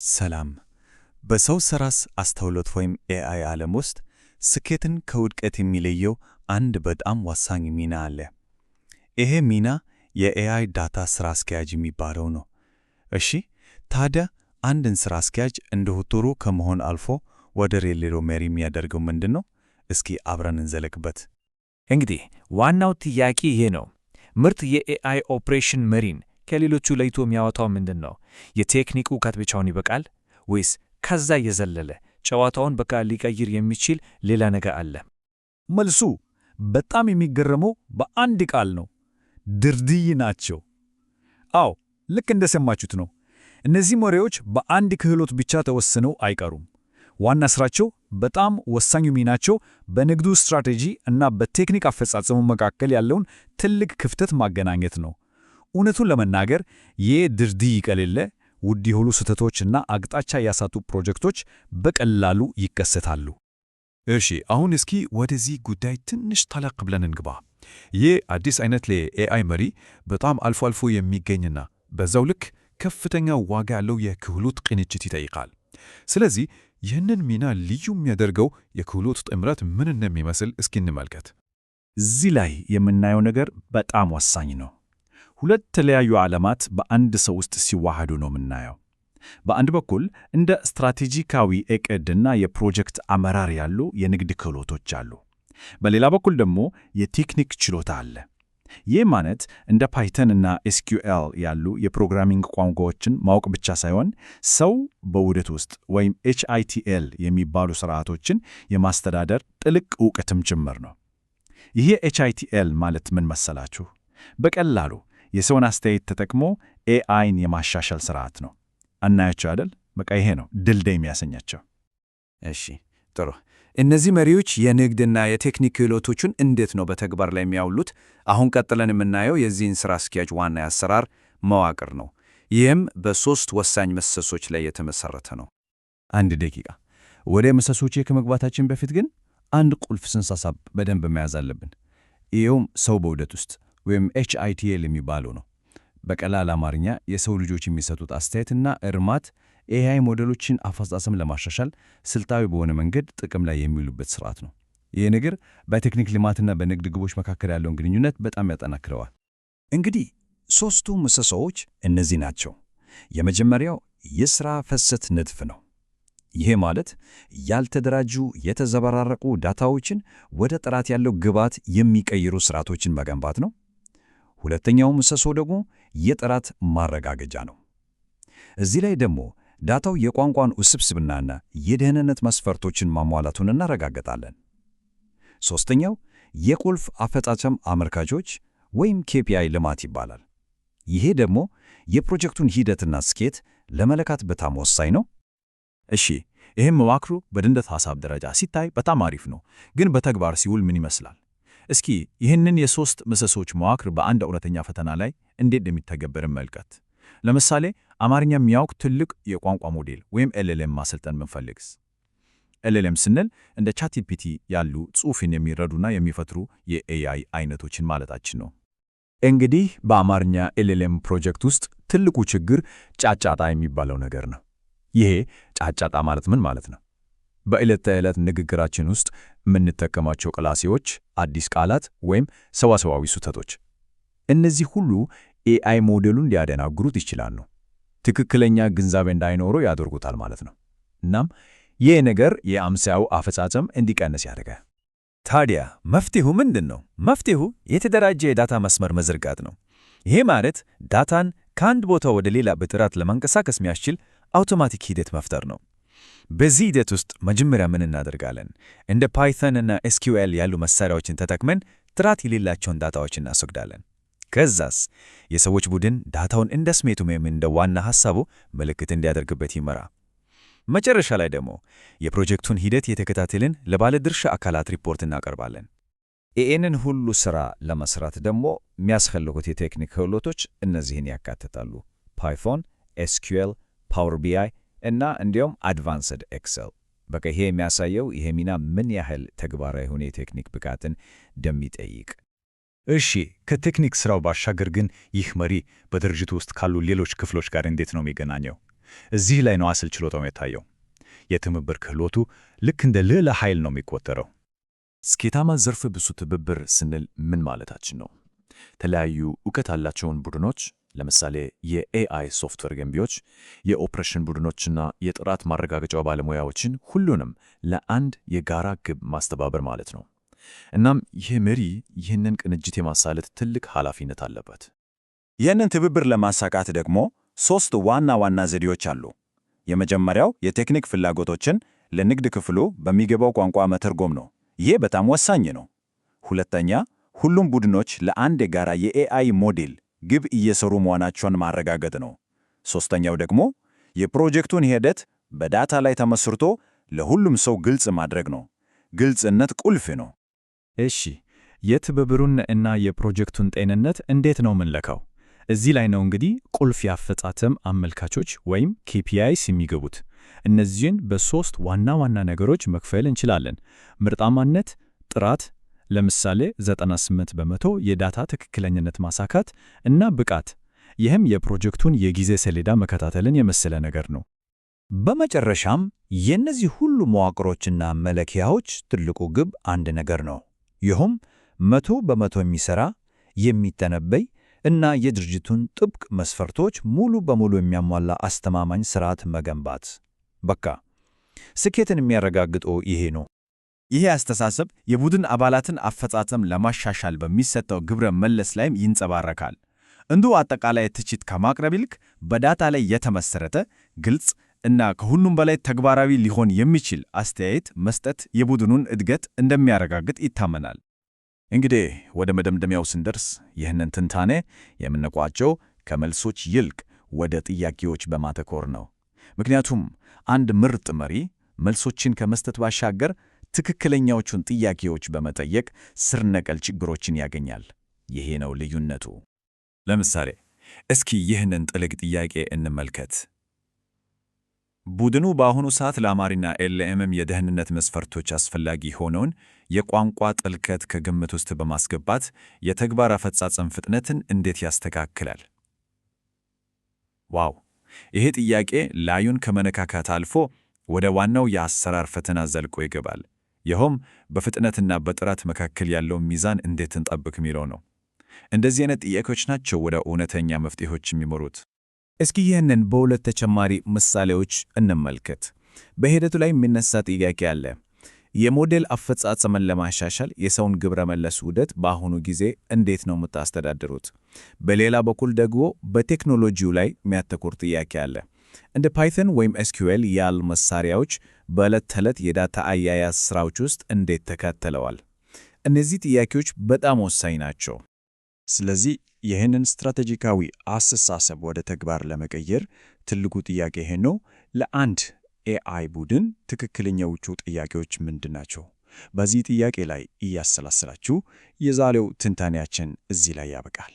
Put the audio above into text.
ሰላም። በሰው ሰራሽ አስተውሎት ወይም ኤአይ ዓለም ውስጥ ስኬትን ከውድቀት የሚለየው አንድ በጣም ወሳኝ ሚና አለ። ይሄ ሚና የኤአይ ዳታ ስራ አስኪያጅ የሚባለው ነው። እሺ፣ ታዲያ አንድን ስራ አስኪያጅ እንዲሁ ጥሩ ከመሆን አልፎ ወደር የሌለው መሪ የሚያደርገው ምንድን ነው? እስኪ አብረን እንዘለቅበት። እንግዲህ ዋናው ጥያቄ ይሄ ነው። ምርጥ የኤአይ ኦፕሬሽን መሪን ከሌሎቹ ለይቶ የሚያወጣው ምንድን ነው? የቴክኒክ እውቀት ብቻውን ይበቃል ወይስ ከዛ የዘለለ ጨዋታውን በቃ ሊቀይር የሚችል ሌላ ነገር አለ? መልሱ በጣም የሚገርመው በአንድ ቃል ነው፤ ድልድይ ናቸው። አዎ፣ ልክ እንደሰማችሁት ነው። እነዚህ መሪዎች በአንድ ክህሎት ብቻ ተወስነው አይቀሩም። ዋና ስራቸው፣ በጣም ወሳኙ ሚናቸው በንግዱ ስትራቴጂ እና በቴክኒክ አፈጻጸሙ መካከል ያለውን ትልቅ ክፍተት ማገናኘት ነው። እውነቱን ለመናገር ይህ ድልድይ ከሌለ ውድ የሆኑ ስህተቶችና አቅጣጫ ያሳጡ ፕሮጀክቶች በቀላሉ ይከሰታሉ። እሺ፣ አሁን እስኪ ወደዚህ ጉዳይ ትንሽ ጠለቅ ብለን እንግባ። ይህ አዲስ አይነት ለኤአይ መሪ በጣም አልፎ አልፎ የሚገኝና በዛው ልክ ከፍተኛ ዋጋ ያለው የክህሎት ቅንጅት ይጠይቃል። ስለዚህ ይህንን ሚና ልዩ የሚያደርገው የክህሎት ጥምረት ምን እንደሚመስል እስኪ እንመልከት። እዚህ ላይ የምናየው ነገር በጣም ወሳኝ ነው። ሁለት የተለያዩ ዓለማት በአንድ ሰው ውስጥ ሲዋሃዱ ነው የምናየው። በአንድ በኩል እንደ ስትራቴጂካዊ ዕቅድና የፕሮጀክት አመራር ያሉ የንግድ ክህሎቶች አሉ። በሌላ በኩል ደግሞ የቴክኒክ ችሎታ አለ። ይህ ማለት እንደ ፓይተን እና ኤስኪዩኤል ያሉ የፕሮግራሚንግ ቋንቋዎችን ማወቅ ብቻ ሳይሆን ሰው በውህደት ውስጥ ወይም HITL የሚባሉ ስርዓቶችን የማስተዳደር ጥልቅ ዕውቀትም ጭምር ነው። ይህ HITL ማለት ምን መሰላችሁ? በቀላሉ የሰውን አስተያየት ተጠቅሞ ኤአይን የማሻሻል ስርዓት ነው። አናያቸው አይደል? በቃ ይሄ ነው ድልድይ የሚያሰኛቸው። እሺ፣ ጥሩ። እነዚህ መሪዎች የንግድና የቴክኒክ ክህሎቶቹን እንዴት ነው በተግባር ላይ የሚያውሉት? አሁን ቀጥለን የምናየው የዚህን ስራ አስኪያጅ ዋና የአሰራር መዋቅር ነው። ይህም በሦስት ወሳኝ ምሰሶች ላይ የተመሠረተ ነው። አንድ ደቂቃ። ወደ ምሰሶቼ ከመግባታችን በፊት ግን አንድ ቁልፍ ጽንሰ ሐሳብ በደንብ መያዝ አለብን። ይኸውም ሰው በውህደት ውስጥ ወይም HITL የሚባለው ነው። በቀላል አማርኛ የሰው ልጆች የሚሰጡት አስተያየትና እርማት ኤአይ ሞዴሎችን አፈጻጸም ለማሻሻል ስልታዊ በሆነ መንገድ ጥቅም ላይ የሚውሉበት ስርዓት ነው። ይህ ነገር በቴክኒክ ልማትና በንግድ ግቦች መካከል ያለውን ግንኙነት በጣም ያጠናክረዋል። እንግዲህ ሦስቱ ምሰሶዎች እነዚህ ናቸው። የመጀመሪያው የሥራ ፍሰት ንድፍ ነው። ይሄ ማለት ያልተደራጁ የተዘበራረቁ ዳታዎችን ወደ ጥራት ያለው ግብዓት የሚቀይሩ ስርዓቶችን መገንባት ነው። ሁለተኛው ምሰሶ ደግሞ የጥራት ማረጋገጫ ነው። እዚህ ላይ ደግሞ ዳታው የቋንቋን ውስብስብናና የደህንነት መስፈርቶችን ማሟላቱን እናረጋግጣለን። ሦስተኛው የቁልፍ አፈጻጸም አመልካቾች ወይም KPI ልማት ይባላል። ይሄ ደግሞ የፕሮጀክቱን ሂደትና ስኬት ለመለካት በጣም ወሳኝ ነው። እሺ፣ ይህም መዋቅሩ በድንገት ሐሳብ ደረጃ ሲታይ በጣም አሪፍ ነው፣ ግን በተግባር ሲውል ምን ይመስላል? እስኪ ይህንን የሦስት ምሰሶች መዋቅር በአንድ እውነተኛ ፈተና ላይ እንዴት እንደሚተገበር መልከት። ለምሳሌ አማርኛ የሚያውቅ ትልቅ የቋንቋ ሞዴል ወይም LLM ማሰልጠን ብንፈልግስ? LLM ስንል እንደ ChatGPT ያሉ ጽሑፍን የሚረዱና የሚፈጥሩ የኤአይ አይነቶችን ማለታችን ነው። እንግዲህ በአማርኛ LLM ፕሮጀክት ውስጥ ትልቁ ችግር ጫጫታ የሚባለው ነገር ነው። ይሄ ጫጫታ ማለት ምን ማለት ነው? በዕለት ተዕለት ንግግራችን ውስጥ የምንጠቀማቸው ቅላሴዎች፣ አዲስ ቃላት ወይም ሰዋሰዋዊ ስህተቶች፣ እነዚህ ሁሉ ኤአይ ሞዴሉን ሊያደናግሩት ይችላሉ። ትክክለኛ ግንዛቤ እንዳይኖረው ያደርጉታል ማለት ነው። እናም ይህ ነገር የአምሳያው አፈጻጸም እንዲቀንስ ያደርጋል። ታዲያ መፍትሄው ምንድን ነው? መፍትሄው የተደራጀ የዳታ መስመር መዘርጋት ነው። ይሄ ማለት ዳታን ከአንድ ቦታ ወደ ሌላ በጥራት ለማንቀሳቀስ የሚያስችል አውቶማቲክ ሂደት መፍጠር ነው። በዚህ ሂደት ውስጥ መጀመሪያ ምን እናደርጋለን? እንደ ፓይተን እና ኤስኪዩኤል ያሉ መሳሪያዎችን ተጠቅመን ጥራት የሌላቸውን ዳታዎች እናስወግዳለን። ከዛስ የሰዎች ቡድን ዳታውን እንደ ስሜቱ ወይም እንደ ዋና ሐሳቡ ምልክት እንዲያደርግበት ይመራ። መጨረሻ ላይ ደግሞ የፕሮጀክቱን ሂደት የተከታተልን ለባለድርሻ አካላት ሪፖርት እናቀርባለን። ይህንን ሁሉ ሥራ ለመስራት ደግሞ የሚያስፈልጉት የቴክኒክ ክህሎቶች እነዚህን ያካትታሉ: ፓይቶን፣ ኤስኪዩኤል፣ ፓወር BI እና እንዲሁም አድቫንስድ ኤክሰል። በቃ ይሄ የሚያሳየው ይሄ ሚና ምን ያህል ተግባራዊ የሆነ የቴክኒክ ብቃትን እንደሚጠይቅ። እሺ፣ ከቴክኒክ ሥራው ባሻገር ግን ይህ መሪ በድርጅቱ ውስጥ ካሉ ሌሎች ክፍሎች ጋር እንዴት ነው የሚገናኘው? እዚህ ላይ ነው አስል ችሎታው የታየው። የትብብር ክህሎቱ ልክ እንደ ልዕለ ኃይል ነው የሚቆጠረው። ስኬታማ ዘርፈ ብዙ ትብብር ስንል ምን ማለታችን ነው? የተለያዩ እውቀት ያላቸውን ቡድኖች ለምሳሌ የኤአይ ሶፍትዌር ገንቢዎች፣ የኦፕሬሽን ቡድኖችና የጥራት ማረጋገጫ ባለሙያዎችን ሁሉንም ለአንድ የጋራ ግብ ማስተባበር ማለት ነው። እናም ይህ መሪ ይህንን ቅንጅት የማሳለጥ ትልቅ ኃላፊነት አለበት። ይህንን ትብብር ለማሳካት ደግሞ 3 ዋና ዋና ዘዴዎች አሉ። የመጀመሪያው የቴክኒክ ፍላጎቶችን ለንግድ ክፍሉ በሚገባው ቋንቋ መተርጎም ነው። ይህ በጣም ወሳኝ ነው። ሁለተኛ፣ ሁሉም ቡድኖች ለአንድ የጋራ የኤአይ ሞዴል ግብ እየሰሩ መሆናቸውን ማረጋገጥ ነው። ሶስተኛው ደግሞ የፕሮጀክቱን ሂደት በዳታ ላይ ተመስርቶ ለሁሉም ሰው ግልጽ ማድረግ ነው። ግልጽነት ቁልፍ ነው። እሺ፣ የትብብሩን እና የፕሮጀክቱን ጤንነት እንዴት ነው የምንለካው? እዚህ ላይ ነው እንግዲህ ቁልፍ የአፈጻጸም አመልካቾች ወይም KPIs የሚገቡት። እነዚህን በ3 ዋና ዋና ነገሮች መክፈል እንችላለን። ምርታማነት፣ ጥራት ለምሳሌ 98% የዳታ ትክክለኛነት ማሳካት እና ብቃት፣ ይህም የፕሮጀክቱን የጊዜ ሰሌዳ መከታተልን የመሰለ ነገር ነው። በመጨረሻም የእነዚህ ሁሉ መዋቅሮችና መለኪያዎች ትልቁ ግብ አንድ ነገር ነው። ይህም 100% የሚሰራ የሚተነበይ እና የድርጅቱን ጥብቅ መስፈርቶች ሙሉ በሙሉ የሚያሟላ አስተማማኝ ስርዓት መገንባት። በቃ ስኬትን የሚያረጋግጠው ይሄ ነው። ይሄ አስተሳሰብ የቡድን አባላትን አፈጻጸም ለማሻሻል በሚሰጠው ግብረ መለስ ላይም ይንጸባረካል። እንዲሁ አጠቃላይ ትችት ከማቅረብ ይልቅ በዳታ ላይ የተመሰረተ ግልጽ እና ከሁሉም በላይ ተግባራዊ ሊሆን የሚችል አስተያየት መስጠት የቡድኑን እድገት እንደሚያረጋግጥ ይታመናል። እንግዲህ ወደ መደምደሚያው ስንደርስ ይህንን ትንታኔ የምንቋጨው ከመልሶች ይልቅ ወደ ጥያቄዎች በማተኮር ነው። ምክንያቱም አንድ ምርጥ መሪ መልሶችን ከመስጠት ባሻገር ትክክለኛዎቹን ጥያቄዎች በመጠየቅ ስር ነቀል ችግሮችን ያገኛል። ይሄ ነው ልዩነቱ። ለምሳሌ እስኪ ይህንን ጥልቅ ጥያቄ እንመልከት። ቡድኑ በአሁኑ ሰዓት ለአማርኛ ኤልኤምም የደህንነት መስፈርቶች አስፈላጊ ሆነውን የቋንቋ ጥልቀት ከግምት ውስጥ በማስገባት የተግባር አፈጻጸም ፍጥነትን እንዴት ያስተካክላል? ዋው! ይሄ ጥያቄ ላዩን ከመነካካት አልፎ ወደ ዋናው የአሰራር ፈተና ዘልቆ ይገባል። ይኸውም በፍጥነትና በጥራት መካከል ያለውን ሚዛን እንዴት እንጠብቅ የሚለው ነው። እንደዚህ አይነት ጥያቄዎች ናቸው ወደ እውነተኛ መፍትሄዎች የሚመሩት። እስኪ ይህንን በሁለት ተጨማሪ ምሳሌዎች እንመልከት። በሂደቱ ላይ የሚነሳ ጥያቄ አለ። የሞዴል አፈጻጸምን ለማሻሻል የሰውን ግብረ መለስ ውህደት በአሁኑ ጊዜ እንዴት ነው የምታስተዳድሩት? በሌላ በኩል ደግሞ በቴክኖሎጂው ላይ የሚያተኩር ጥያቄ አለ። እንደ ፓይተን ወይም SQL ያሉ መሳሪያዎች በዕለት ተዕለት የዳታ አያያዝ ሥራዎች ውስጥ እንዴት ተካተለዋል? እነዚህ ጥያቄዎች በጣም ወሳኝ ናቸው። ስለዚህ ይህንን ስትራቴጂካዊ አስተሳሰብ ወደ ተግባር ለመቀየር ትልቁ ጥያቄ ይሄ ነው። ለአንድ AI ቡድን ትክክለኛዎቹ ጥያቄዎች ምንድን ናቸው? በዚህ ጥያቄ ላይ እያሰላሰላችሁ የዛሬው ትንታኔያችን እዚህ ላይ ያበቃል።